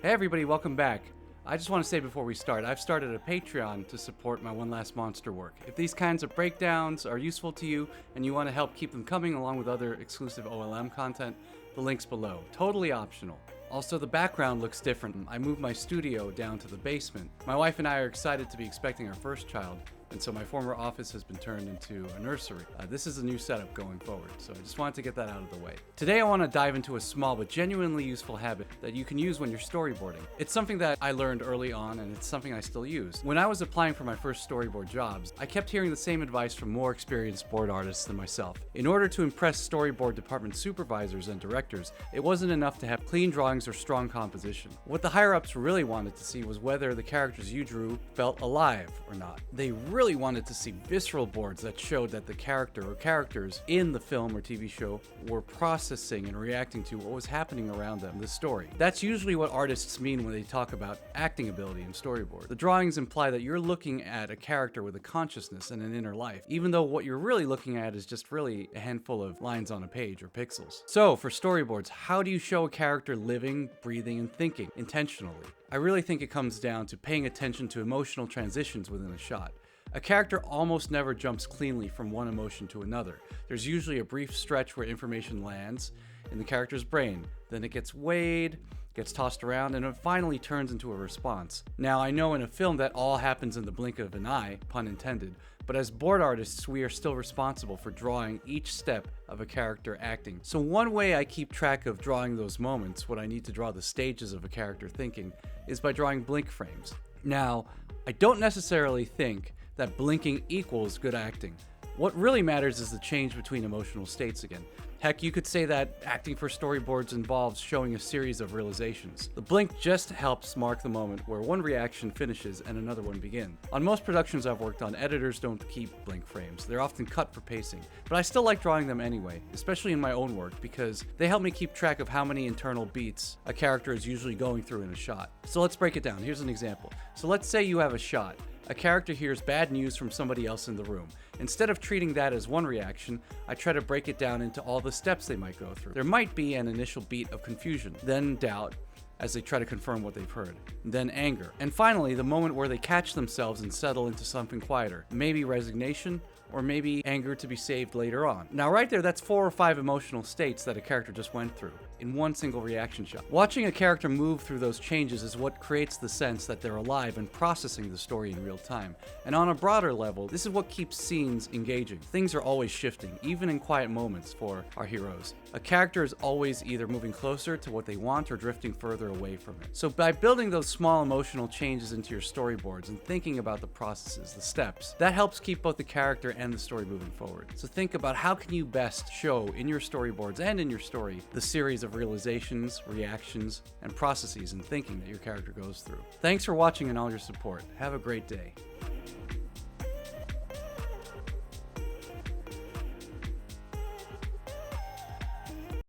Hey everybody, welcome back. I just want to say before we start, I've started a Patreon to support my One Last Monster work. If these kinds of breakdowns are useful to you and you want to help keep them coming along with other exclusive OLM content, the link's below. Totally optional. Also, the background looks different. I moved my studio down to the basement. My wife and I are excited to be expecting our first child, and so my former office has been turned into a nursery. This is a new setup going forward, so I just wanted to get that out of the way. Today I want to dive into a small but genuinely useful habit that you can use when you're storyboarding. It's something that I learned early on, and it's something I still use. When I was applying for my first storyboard jobs, I kept hearing the same advice from more experienced board artists than myself. In order to impress storyboard department supervisors and directors, it wasn't enough to have clean drawings or strong composition. What the higher-ups really wanted to see was whether the characters you drew felt alive or not. They really wanted to see visceral boards that showed that the character or characters in the film or TV show were processing and reacting to what was happening around them, the story. That's usually what artists mean when they talk about acting ability in storyboard. The drawings imply that you're looking at a character with a consciousness and an inner life, even though what you're really looking at is just really a handful of lines on a page or pixels. So for storyboards, how do you show a character living, breathing, and thinking intentionally? I really think it comes down to paying attention to emotional transitions within a shot. A character almost never jumps cleanly from one emotion to another. There's usually a brief stretch where information lands in the character's brain, then it gets weighed, gets tossed around, and it finally turns into a response. Now, I know in a film that all happens in the blink of an eye, pun intended, but as board artists, we are still responsible for drawing each step of a character acting. So one way I keep track of drawing those moments, when I need to draw the stages of a character thinking, is by drawing blink frames. Now, I don't necessarily think that blinking equals good acting. What really matters is the change between emotional states again. Heck, you could say that acting for storyboards involves showing a series of realizations. The blink just helps mark the moment where one reaction finishes and another one begins. On most productions I've worked on, editors don't keep blink frames. They're often cut for pacing, but I still like drawing them anyway, especially in my own work, because they help me keep track of how many internal beats a character is usually going through in a shot. So let's break it down. Here's an example. So let's say you have a shot. A character hears bad news from somebody else in the room. Instead of treating that as one reaction, I try to break it down into all the steps they might go through. There might be an initial beat of confusion, then doubt, as they try to confirm what they've heard, then anger, and finally the moment where they catch themselves and settle into something quieter, maybe resignation, or maybe anger to be saved later on. Now right there, that's 4 or 5 emotional states that a character just went through in one single reaction shot. Watching a character move through those changes is what creates the sense that they're alive and processing the story in real time. And on a broader level, this is what keeps scenes engaging. Things are always shifting, even in quiet moments for our heroes. A character is always either moving closer to what they want or drifting further away from it. So by building those small emotional changes into your storyboards and thinking about the processes, the steps, that helps keep both the character and the story moving forward. So think about how can you best show in your storyboards and in your story the series of realizations, reactions, and processes and thinking that your character goes through. Thanks for watching and all your support. Have a great day.